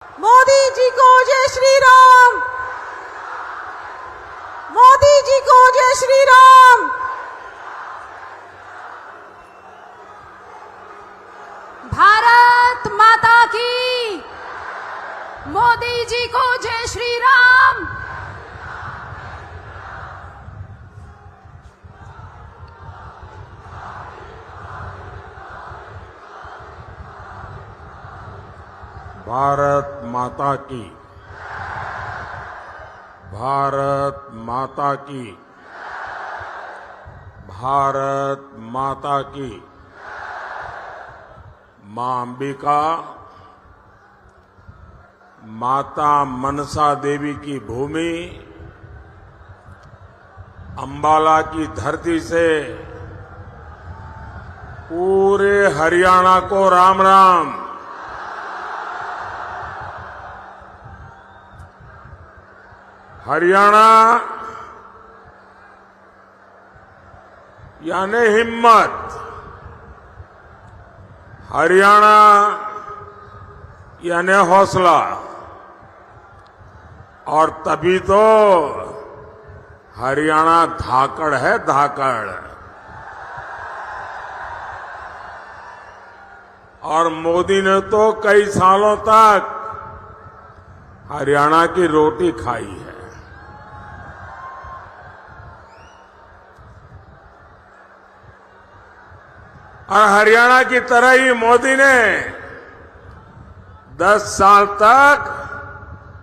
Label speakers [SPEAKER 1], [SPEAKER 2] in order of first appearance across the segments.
[SPEAKER 1] मोदी जी को जय श्री राम। मोदी जी को जय श्री राम। भारत माता की। मोदी जी को जय श्री राम।
[SPEAKER 2] भारत माता की। भारत माता की। भारत माता की। मां अंबिका, माता मनसा देवी की भूमि, अंबाला की धरती से पूरे हरियाणा को राम राम। हरियाणा यानी हिम्मत, हरियाणा यानी हौसला, और तभी तो हरियाणा धाकड़ है, धाकड़। और मोदी ने तो कई सालों तक हरियाणा की रोटी खाई है। और हरियाणा की तरह ही मोदी ने 10 साल तक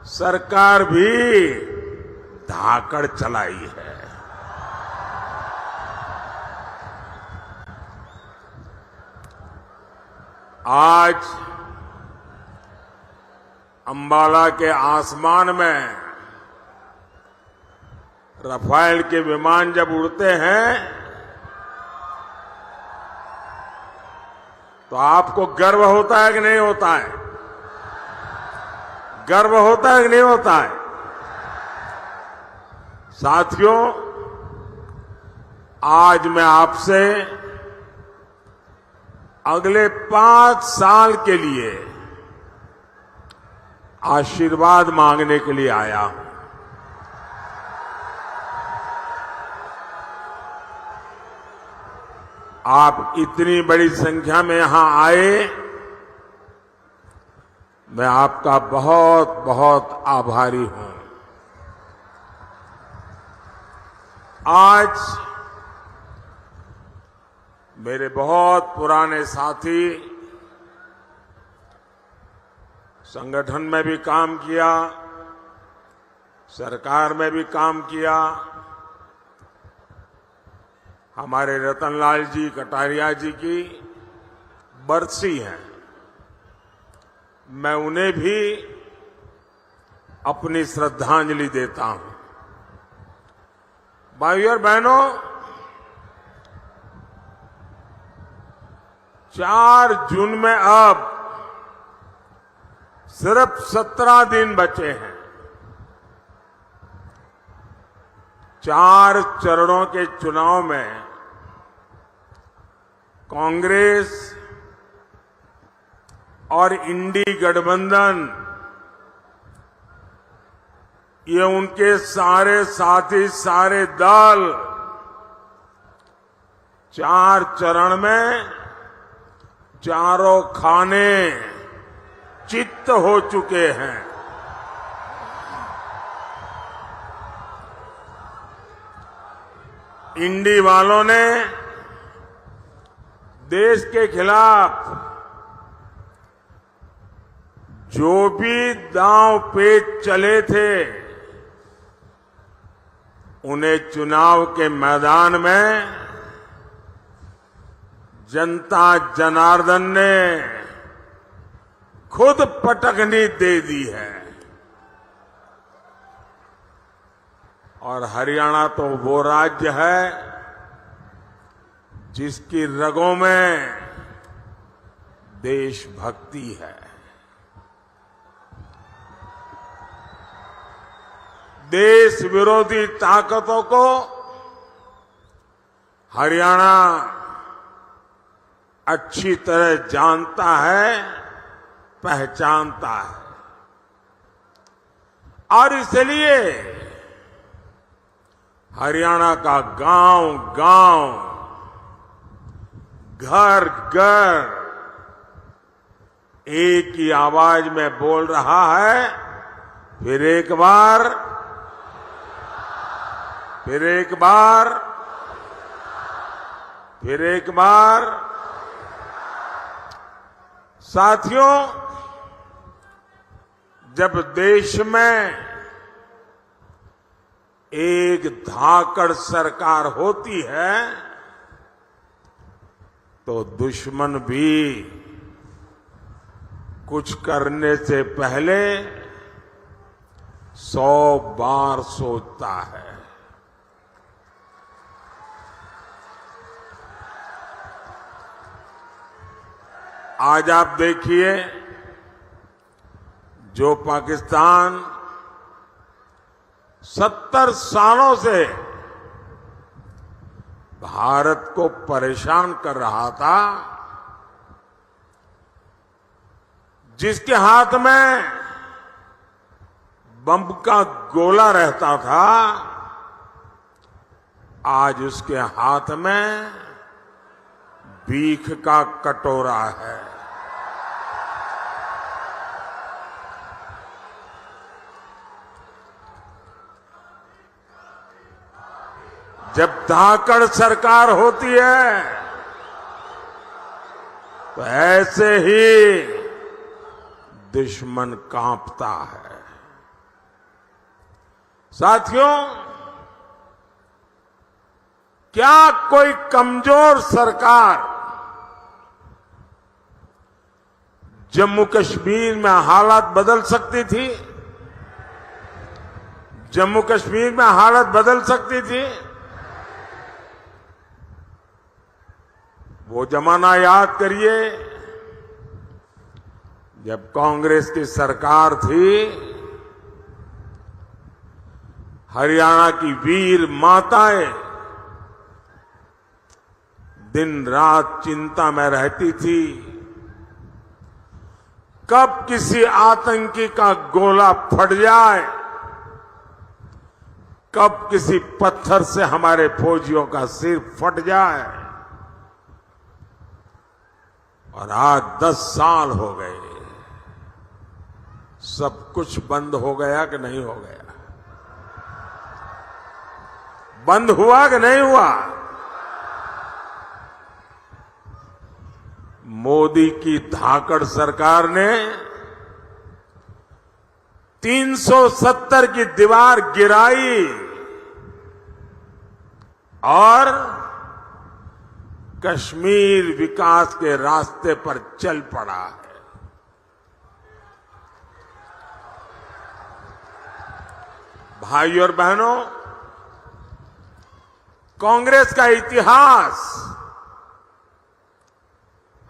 [SPEAKER 2] सरकार भी धाकड़ चलाई है। आज अंबाला के आसमान में रफाल के विमान जब उड़ते हैं तो आपको गर्व होता है कि नहीं होता है? गर्व होता है कि नहीं होता है? साथियों, आज मैं आपसे अगले 5 साल के लिए आशीर्वाद मांगने के लिए आया हूं। आप इतनी बड़ी संख्या में यहां आए, मैं आपका बहुत बहुत आभारी हूं। आज मेरे बहुत पुराने साथी, संगठन में भी काम किया, सरकार में भी काम किया, हमारे रतनलाल जी कटारिया जी की बरसी है। मैं उन्हें भी अपनी श्रद्धांजलि देता हूं। भाइयों और बहनों, 4 जून में अब सिर्फ 17 दिन बचे हैं। 4 चरणों के चुनाव में कांग्रेस और इंडी गठबंधन, ये उनके सारे साथी, सारे दल 4 चरण में चारों खाने चित्त हो चुके हैं। इंडी वालों ने देश के खिलाफ जो भी दांव पेच चले थे, उन्हें चुनाव के मैदान में जनता जनार्दन ने खुद पटकनी दे दी है। और हरियाणा तो वो राज्य है जिसकी रगों में देशभक्ति है। देश विरोधी ताकतों को हरियाणा अच्छी तरह जानता है, पहचानता है। और इसलिए हरियाणा का गांव-गांव, घर-घर एक ही आवाज में बोल रहा है, फिर एक बार, फिर एक बार, फिर एक बार। साथियों, जब देश में एक धाकड़ सरकार होती है तो दुश्मन भी कुछ करने से पहले 100 बार सोचता है। आज आप देखिए, जो पाकिस्तान 70 सालों से भारत को परेशान कर रहा था, जिसके हाथ में बम का गोला रहता था, आज उसके हाथ में भीख का कटोरा है। जब धाकड़ सरकार होती है तो ऐसे ही दुश्मन कांपता है। साथियों, क्या कोई कमजोर सरकार जम्मू कश्मीर में हालात बदल सकती थी? जम्मू कश्मीर में हालत बदल सकती थी? वो जमाना याद करिए जब कांग्रेस की सरकार थी। हरियाणा की वीर माताएं दिन रात चिंता में रहती थी, कब किसी आतंकी का गोला फट जाए, कब किसी पत्थर से हमारे फौजियों का सिर फट जाए। और आज 10 साल हो गए, सब कुछ बंद हो गया कि नहीं हो गया? बंद हुआ कि नहीं हुआ? मोदी की धाकड़ सरकार ने 370 की दीवार गिराई और कश्मीर विकास के रास्ते पर चल पड़ा है। भाइयों और बहनों, कांग्रेस का इतिहास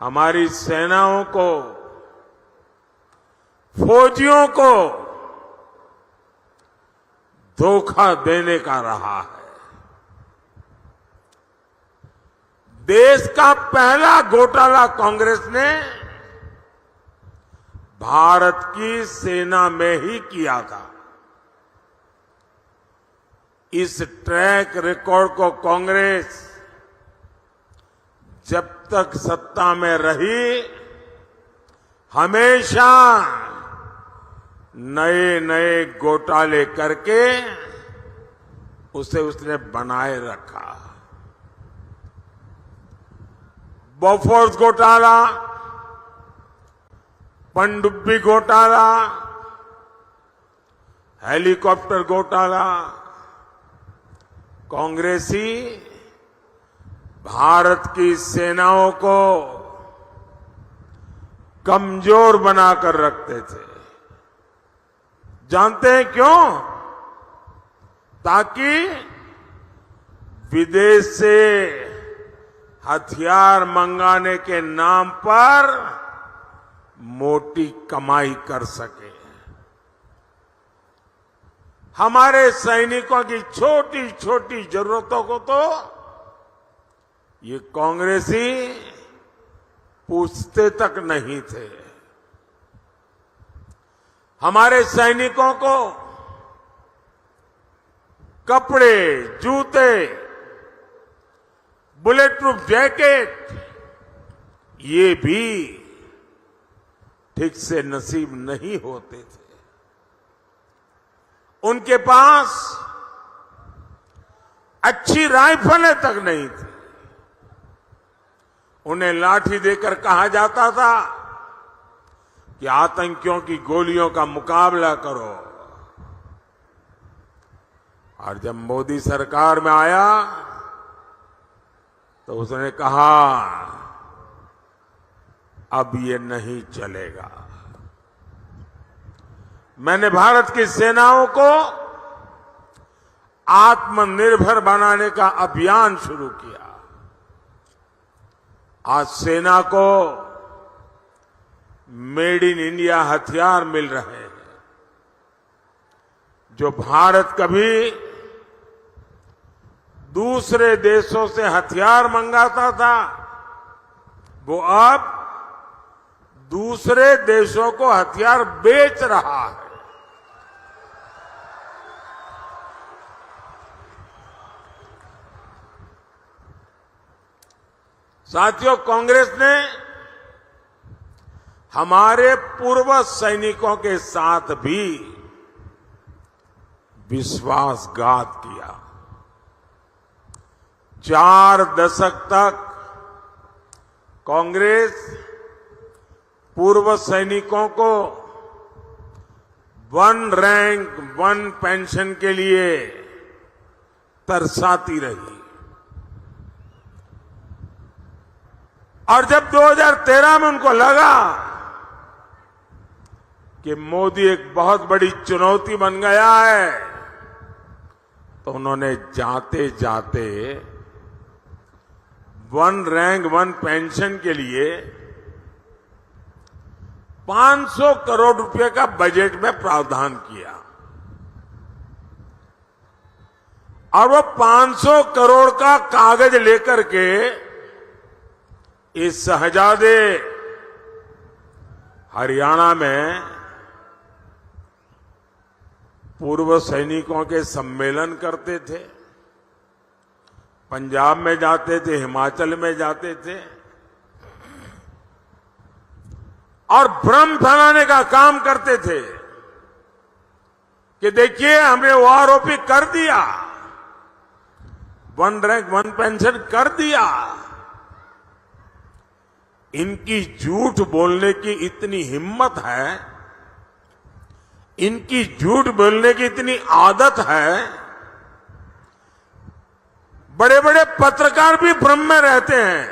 [SPEAKER 2] हमारी सेनाओं को, फौजियों को धोखा देने का रहा है। देश का पहला घोटाला कांग्रेस ने भारत की सेना में ही किया था। इस ट्रैक रिकॉर्ड को कांग्रेस जब तक सत्ता में रही हमेशा नए नए घोटाले करके उसे उसने बनाए रखा। बोफोर्स घोटाला, पनडुब्बी घोटाला, हेलीकॉप्टर घोटाला, कांग्रेसी भारत की सेनाओं को कमजोर बनाकर रखते थे। जानते हैं क्यों? ताकि विदेश से हथियार मंगाने के नाम पर मोटी कमाई कर सके। हमारे सैनिकों की छोटी छोटी जरूरतों को तो ये कांग्रेसी पूछते तक नहीं थे। हमारे सैनिकों को कपड़े, जूते, बुलेट प्रूफ जैकेट, ये भी ठीक से नसीब नहीं होते थे। उनके पास अच्छी राइफलें तक नहीं थी। उन्हें लाठी देकर कहा जाता था कि आतंकियों की गोलियों का मुकाबला करो। और जब मोदी सरकार में आया तो उसने कहा अब ये नहीं चलेगा। मैंने भारत की सेनाओं को आत्मनिर्भर बनाने का अभियान शुरू किया। आज सेना को मेड इन इंडिया हथियार मिल रहे हैं। जो भारत कभी दूसरे देशों से हथियार मंगाता था, वो अब दूसरे देशों को हथियार बेच रहा है। साथियों, कांग्रेस ने हमारे पूर्व सैनिकों के साथ भी विश्वासघात किया। 4 दशक तक कांग्रेस पूर्व सैनिकों को 1 रैंक 1 पेंशन के लिए तरसाती रही। और जब 2013 में उनको लगा कि मोदी एक बहुत बड़ी चुनौती बन गया है, तो उन्होंने जाते जाते 1 रैंक 1 पेंशन के लिए 500 करोड़ रुपए का बजट में प्रावधान किया। और वो 500 करोड़ का कागज लेकर के इस शहजादे हरियाणा में पूर्व सैनिकों के सम्मेलन करते थे, पंजाब में जाते थे, हिमाचल में जाते थे और भ्रम फैलाने का काम करते थे कि देखिए हमने वो आरोपी कर दिया, 1 रैंक 1 पेंशन कर दिया। इनकी झूठ बोलने की इतनी हिम्मत है, इनकी झूठ बोलने की इतनी आदत है, बड़े बड़े पत्रकार भी भ्रम में रहते हैं।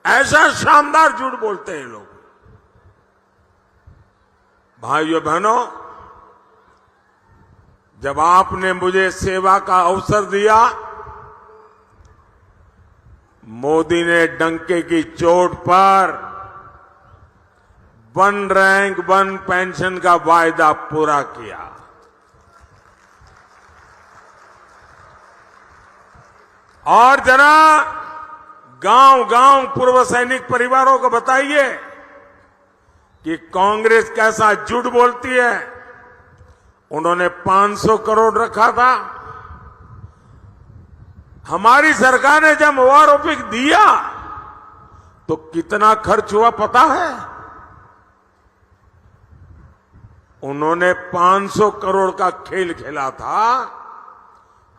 [SPEAKER 2] ऐसा शानदार झूठ बोलते हैं लोग। भाइयों बहनों, जब आपने मुझे सेवा का अवसर दिया, मोदी ने डंके की चोट पर 1 रैंक 1 पेंशन का वायदा पूरा किया। और जरा गांव-गांव पूर्व सैनिक परिवारों को बताइए कि कांग्रेस कैसा झूठ बोलती है। उन्होंने 500 करोड़ रखा था। हमारी सरकार ने जब ओआरओपी दिया तो कितना खर्च हुआ पता है? उन्होंने 500 करोड़ का खेल खेला था,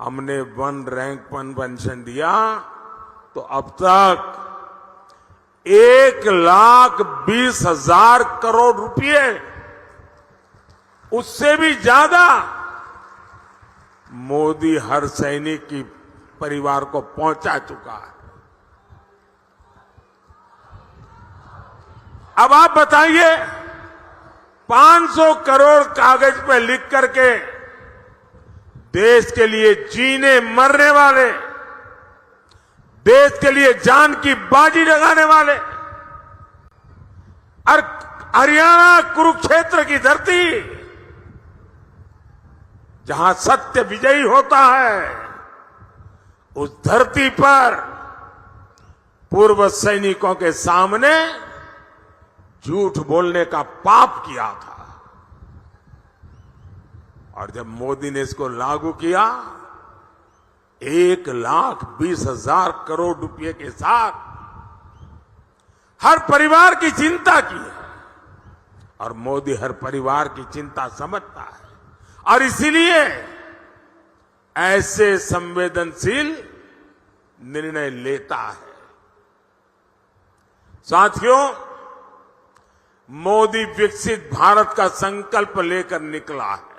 [SPEAKER 2] हमने 1 रैंक 1 पेंशन दिया, तो अब तक 1,20,000 करोड़ रुपए, उससे भी ज्यादा मोदी हर सैनिक की परिवार को पहुंचा चुका है। अब आप बताइए, 500 करोड़ कागज पे लिख करके देश के लिए जीने मरने वाले, देश के लिए जान की बाजी लगाने वाले, और हरियाणा कुरुक्षेत्र की धरती जहां सत्य विजयी होता है, उस धरती पर पूर्व सैनिकों के सामने झूठ बोलने का पाप किया था। और जब मोदी ने इसको लागू किया 1,20,000 करोड़ रुपए के साथ हर परिवार की चिंता की है और मोदी हर परिवार की चिंता समझता है और इसीलिए ऐसे संवेदनशील निर्णय लेता है। साथियों, मोदी विकसित भारत का संकल्प लेकर निकला है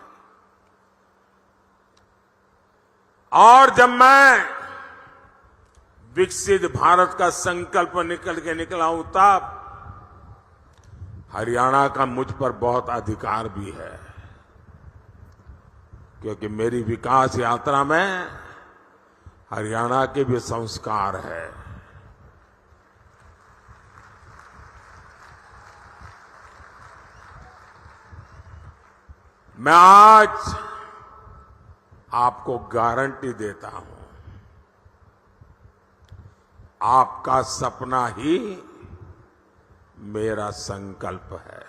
[SPEAKER 2] और जब मैं विकसित भारत का संकल्प निकला हूं तब हरियाणा का मुझ पर बहुत अधिकार भी है, क्योंकि मेरी विकास यात्रा में हरियाणा के भी संस्कार है। मैं आज आपको गारंटी देता हूं, आपका सपना ही मेरा संकल्प है।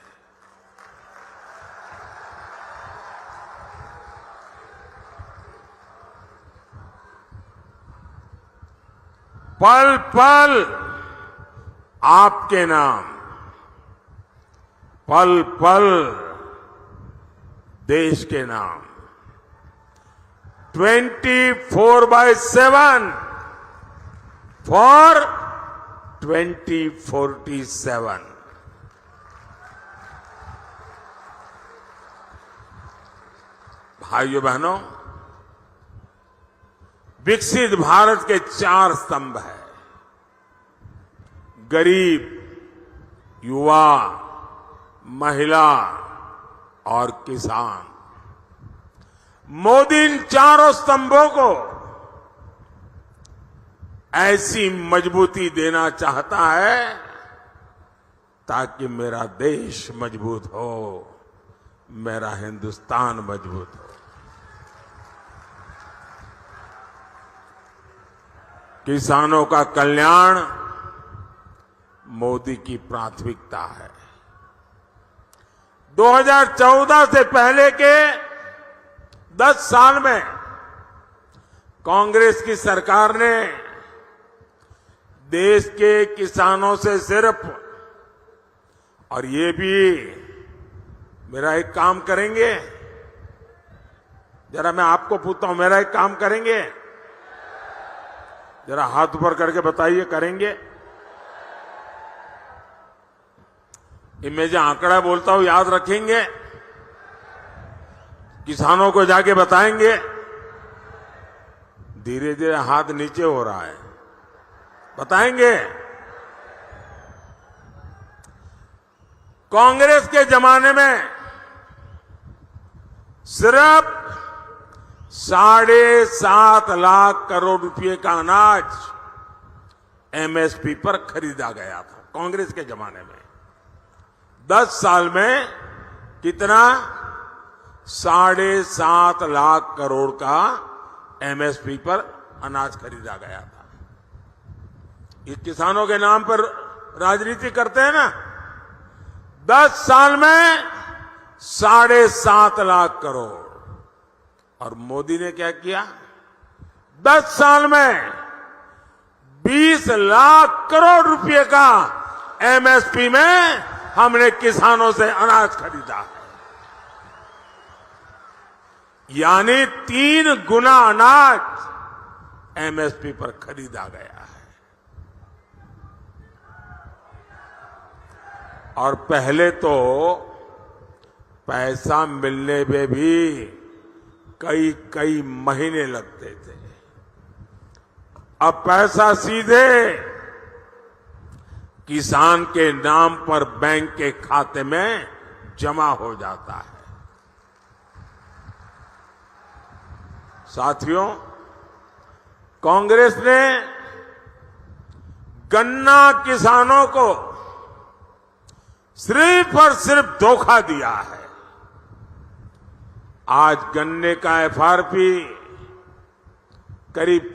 [SPEAKER 2] पल पल आपके नाम, पल पल देश के नाम, 24/7 फॉर 2047। भाइयों बहनों, विकसित भारत के 4 स्तंभ हैं: गरीब, युवा, महिला और किसान। मोदी इन 4 स्तंभों को ऐसी मजबूती देना चाहता है ताकि मेरा देश मजबूत हो, मेरा हिंदुस्तान मजबूत हो। किसानों का कल्याण मोदी की प्राथमिकता है। 2014 से पहले के 10 साल में कांग्रेस की सरकार ने देश के किसानों से सिर्फ, और ये भी मेरा एक काम करेंगे, जरा मैं आपको पूछता हूं, मेरा एक काम करेंगे? जरा हाथ ऊपर करके बताइए, करेंगे? मैं जो आंकड़ा बोलता हूं याद रखेंगे? किसानों को जाके बताएंगे? धीरे धीरे हाथ नीचे हो रहा है, बताएंगे? कांग्रेस के जमाने में सिर्फ 7.5 लाख करोड़ रुपए का अनाज एमएसपी पर खरीदा गया था, कांग्रेस के जमाने में। 10 साल में कितना? 7.5 लाख करोड़ का एमएसपी पर अनाज खरीदा गया था। ये किसानों के नाम पर राजनीति करते हैं ना। 10 साल में 7.5 लाख करोड़। और मोदी ने क्या किया? 10 साल में 20 लाख करोड़ रुपए का एमएसपी में हमने किसानों से अनाज खरीदा, यानी 3 गुना अनाज एमएसपी पर खरीदा गया है। और पहले तो पैसा मिलने में भी कई महीने लगते थे, अब पैसा सीधे किसान के नाम पर बैंक के खाते में जमा हो जाता है। साथियों, कांग्रेस ने गन्ना किसानों को सिर्फ और सिर्फ धोखा दिया है। आज गन्ने का एफआरपी करीब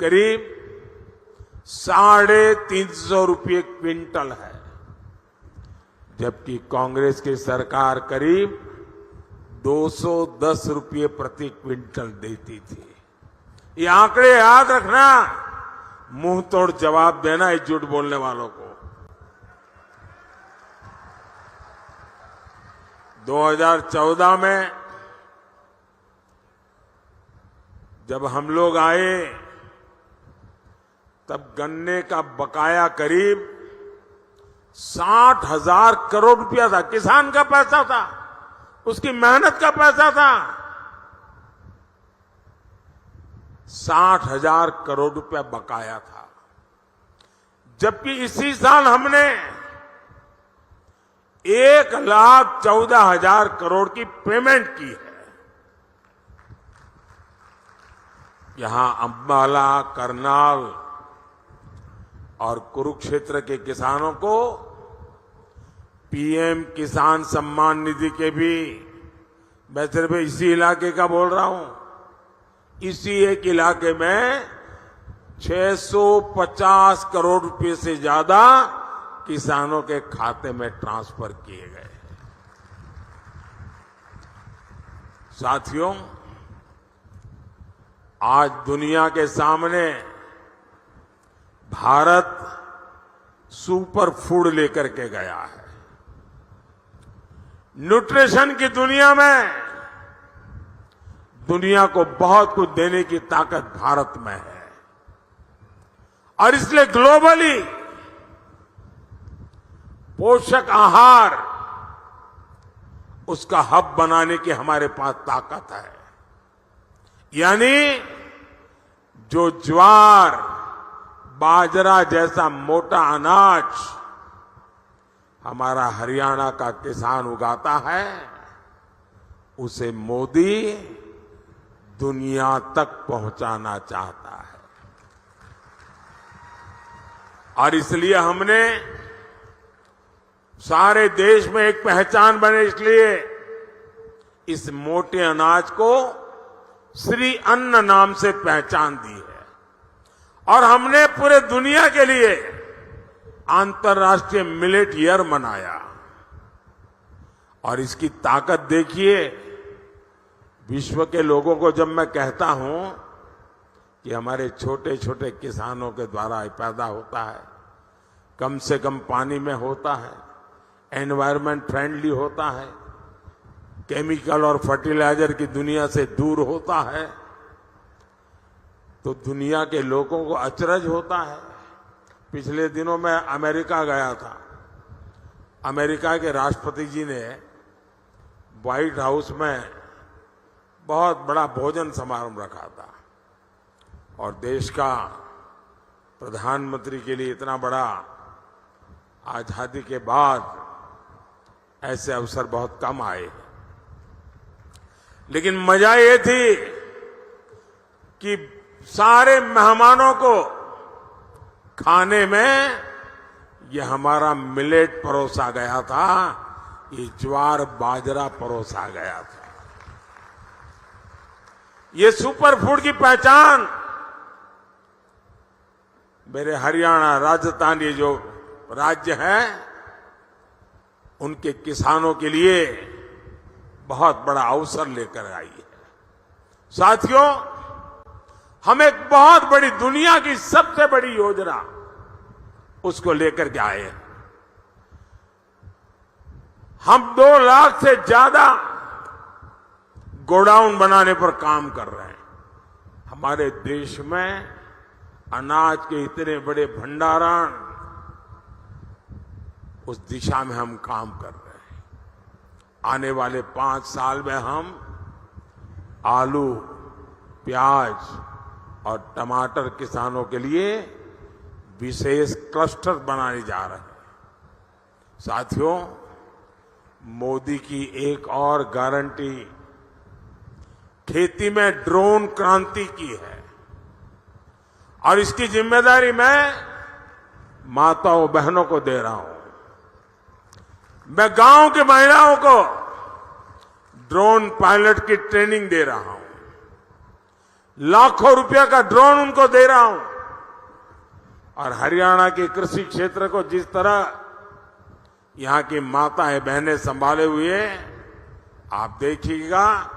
[SPEAKER 2] 350 रुपये क्विंटल है, जबकि कांग्रेस की सरकार करीब 210 रुपये प्रति क्विंटल देती थी। ये आंकड़े याद रखना, मुंह तोड़ जवाब देना इस झूठ बोलने वालों को। 2014 में जब हम लोग आए तब गन्ने का बकाया करीब 60,000 करोड़ रुपया था। किसान का पैसा था, उसकी मेहनत का पैसा था। 60,000 करोड़ रुपया बकाया था, जबकि इसी साल हमने 1,14,000 करोड़ की पेमेंट की है। यहां अंबाला, करनाल और कुरुक्षेत्र के किसानों को पीएम किसान सम्मान निधि के भी, मैं सिर्फ इसी इलाके का बोल रहा हूं, इसी एक इलाके में 650 करोड़ रुपए से ज्यादा किसानों के खाते में ट्रांसफर किए गए। साथियों, आज दुनिया के सामने भारत सुपर फूड लेकर के गया है। न्यूट्रिशन की दुनिया में दुनिया को बहुत कुछ देने की ताकत भारत में है और इसलिए ग्लोबली पोषक आहार उसका हब बनाने की हमारे पास ताकत है। यानी जो ज्वार, बाजरा जैसा मोटा अनाज हमारा हरियाणा का किसान उगाता है, उसे मोदी दुनिया तक पहुंचाना चाहता है। और इसलिए हमने सारे देश में एक पहचान बने, इसलिए इस मोटे अनाज को श्री अन्न नाम से पहचान दी है। और हमने पूरे दुनिया के लिए अंतर्राष्ट्रीय मिलेट ईयर मनाया। और इसकी ताकत देखिए, विश्व के लोगों को जब मैं कहता हूं कि हमारे छोटे छोटे किसानों के द्वारा पैदा होता है, कम से कम पानी में होता है, एनवायरमेंट फ्रेंडली होता है, केमिकल और फर्टिलाइजर की दुनिया से दूर होता है, तो दुनिया के लोगों को अचरज होता है। पिछले दिनों मैं अमेरिका गया था। अमेरिका के राष्ट्रपति जी ने व्हाइट हाउस में बहुत बड़ा भोजन समारोह रखा था और देश का प्रधानमंत्री के लिए इतना बड़ा आजादी के बाद ऐसे अवसर बहुत कम आए। लेकिन मजा ये थी कि सारे मेहमानों को खाने में ये हमारा मिलेट परोसा गया था, ये ज्वार बाजरा परोसा गया था। ये सुपर फूड की पहचान मेरे हरियाणा, राजस्थान, ये जो राज्य हैं, उनके किसानों के लिए बहुत बड़ा अवसर लेकर आई है। साथियों, हम एक बहुत बड़ी, दुनिया की सबसे बड़ी योजना उसको लेकर के आए हैं। हम 2 लाख से ज्यादा गोडाउन बनाने पर काम कर रहे हैं। हमारे देश में अनाज के इतने बड़े भंडारण, उस दिशा में हम काम कर रहे हैं। आने वाले 5 साल में हम आलू, प्याज और टमाटर किसानों के लिए विशेष क्लस्टर बनाने जा रहे हैं। साथियों, मोदी की एक और गारंटी खेती में ड्रोन क्रांति की है और इसकी जिम्मेदारी मैं माताओं बहनों को दे रहा हूं। मैं गांव की महिलाओं को ड्रोन पायलट की ट्रेनिंग दे रहा हूं, लाखों रुपया का ड्रोन उनको दे रहा हूं। और हरियाणा के कृषि क्षेत्र को जिस तरह यहां की माताएं बहनें संभाले हुए, आप देखिएगा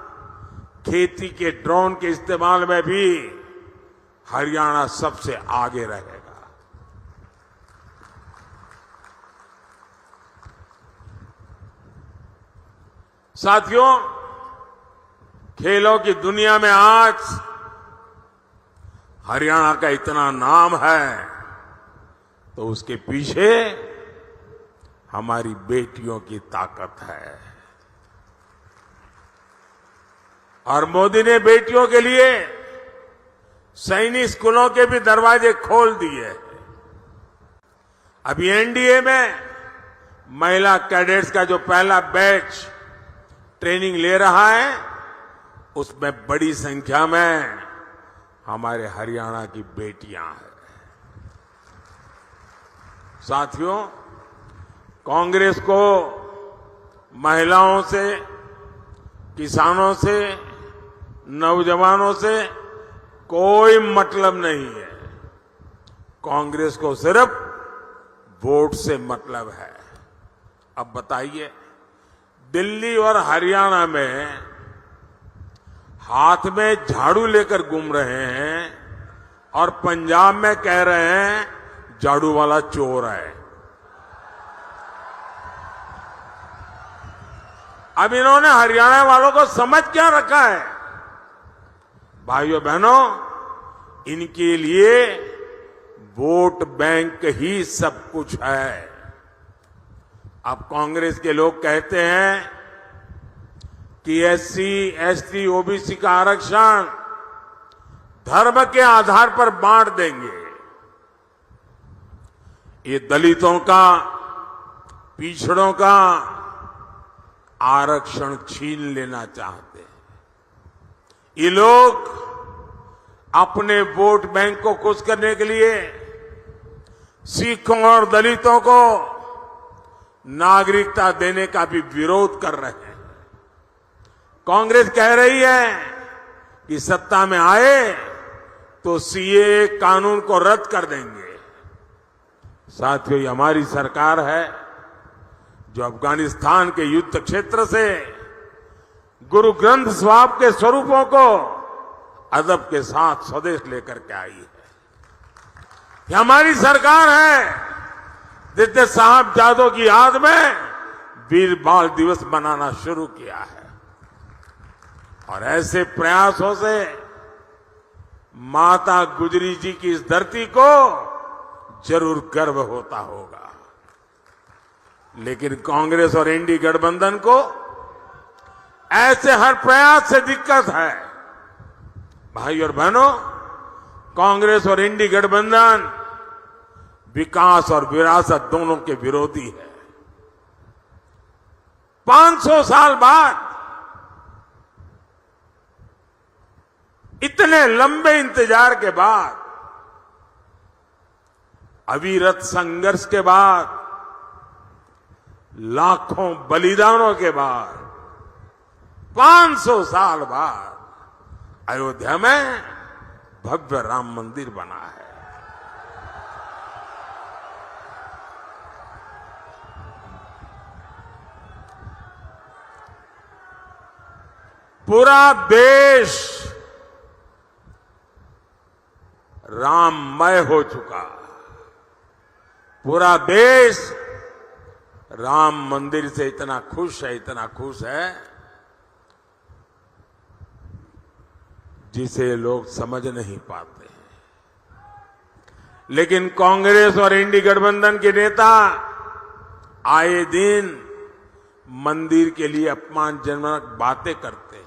[SPEAKER 2] खेती के ड्रोन के इस्तेमाल में भी हरियाणा सबसे आगे रहेगा। साथियों, खेलों की दुनिया में आज हरियाणा का इतना नाम है तो उसके पीछे हमारी बेटियों की ताकत है। और मोदी ने बेटियों के लिए सैनिक स्कूलों के भी दरवाजे खोल दिए। अभी एनडीए में महिला कैडेट्स का जो पहला बैच ट्रेनिंग ले रहा है, उसमें बड़ी संख्या में हमारे हरियाणा की बेटियां हैं। साथियों, कांग्रेस को महिलाओं से, किसानों से, नौजवानों से कोई मतलब नहीं है। कांग्रेस को सिर्फ वोट से मतलब है। अब बताइए, दिल्ली और हरियाणा में हाथ में झाड़ू लेकर घूम रहे हैं और पंजाब में कह रहे हैं झाड़ू वाला चोर है। अब इन्होंने हरियाणा वालों को समझ क्या रखा है? भाइयों बहनों, इनके लिए वोट बैंक ही सब कुछ है। अब कांग्रेस के लोग कहते हैं कि एससी, एसटी, ओबीसी का आरक्षण धर्म के आधार पर बांट देंगे। ये दलितों का, पिछड़ों का आरक्षण छीन लेना चाहते हैं। ये लोग अपने वोट बैंक को खुश करने के लिए सिखों और दलितों को नागरिकता देने का भी विरोध कर रहे हैं। कांग्रेस कह रही है कि सत्ता में आए तो सीए कानून को रद्द कर देंगे। साथियों, ये हमारी सरकार है जो अफगानिस्तान के युद्ध क्षेत्र से गुरु ग्रंथ साहिब के स्वरूपों को अदब के साथ स्वदेश लेकर के आई है। ये हमारी सरकार है जिसने साहबजादों की याद में वीर बाल दिवस मनाना शुरू किया है। और ऐसे प्रयासों से माता गुजरी जी की इस धरती को जरूर गर्व होता होगा। लेकिन कांग्रेस और एनडीए गठबंधन को ऐसे हर प्रयास से दिक्कत है। भाई और बहनों, कांग्रेस और एनडीए गठबंधन विकास और विरासत दोनों के विरोधी है। 500 साल बाद, इतने लंबे इंतजार के बाद, अविरत संघर्ष के बाद, लाखों बलिदानों के बाद, 500 साल बाद अयोध्या में भव्य राम मंदिर बना है। पूरा देश राममय हो चुका। पूरा देश राम मंदिर से इतना खुश है, इतना खुश है, जिसे लोग समझ नहीं पाते हैं। लेकिन कांग्रेस और एनडीए गठबंधन के नेता आए दिन मंदिर के लिए अपमानजनक बातें करते हैं।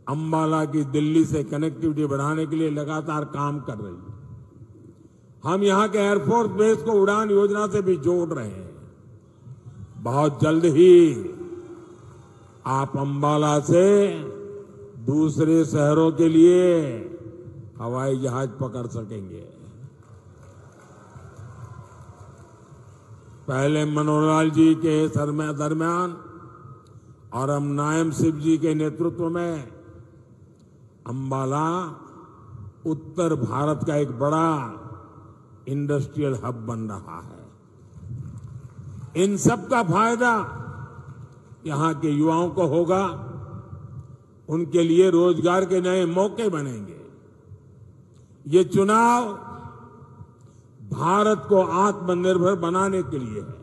[SPEAKER 2] अंबाला की दिल्ली से कनेक्टिविटी बढ़ाने के लिए लगातार काम कर रही है। हम यहां के एयरफोर्स बेस को उड़ान योजना से भी जोड़ रहे हैं। बहुत जल्द ही आप अंबाला से दूसरे शहरों के लिए हवाई जहाज पकड़ सकेंगे। पहले मनोहरलाल जी के दरमियान और अब नायब सिंह जी के नेतृत्व में अंबाला उत्तर भारत का एक बड़ा इंडस्ट्रियल हब बन रहा है। इन सब का फायदा यहां के युवाओं को होगा, उनके लिए रोजगार के नए मौके बनेंगे। ये चुनाव भारत को आत्मनिर्भर बनाने के लिए है।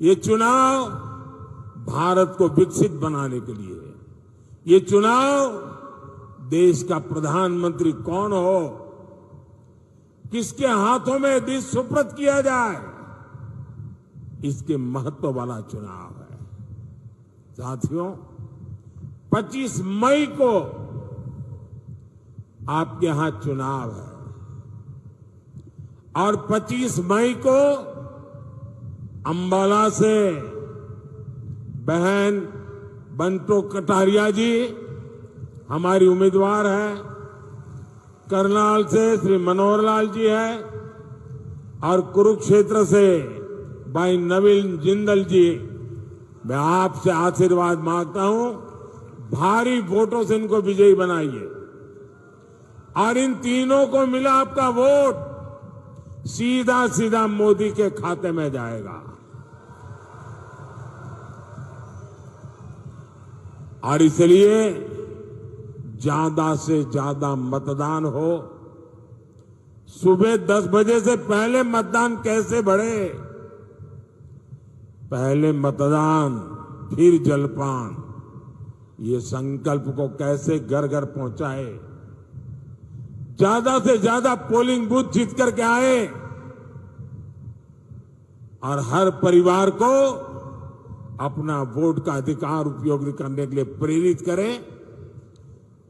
[SPEAKER 2] ये चुनाव भारत को विकसित बनाने के लिए है। ये चुनाव देश का प्रधानमंत्री कौन हो, किसके हाथों में देश सुपुर्द किया जाए, इसके महत्व वाला चुनाव है। साथियों, 25 मई को आपके यहां चुनाव है और 25 मई को अंबाला से बहन बंटो कटारिया जी हमारी उम्मीदवार है, करनाल से श्री मनोहरलाल जी है और कुरुक्षेत्र से भाई नवीन जिंदल जी। मैं आपसे आशीर्वाद मांगता हूं, भारी वोटों से इनको विजयी बनाइए और इन तीनों को मिला आपका वोट सीधा सीधा मोदी के खाते में जाएगा। और इसलिए ज्यादा से ज्यादा मतदान हो। सुबह 10 बजे से पहले मतदान कैसे बढ़े? पहले मतदान फिर जलपान, ये संकल्प को कैसे घर घर पहुंचाए। ज्यादा से ज्यादा पोलिंग बूथ जीत करके आए और हर परिवार को अपना वोट का अधिकार उपयोग करने के लिए प्रेरित करें।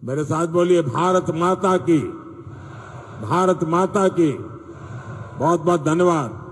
[SPEAKER 2] मेरे साथ बोलिए, भारत माता की, भारत माता की। बहुत बहुत धन्यवाद।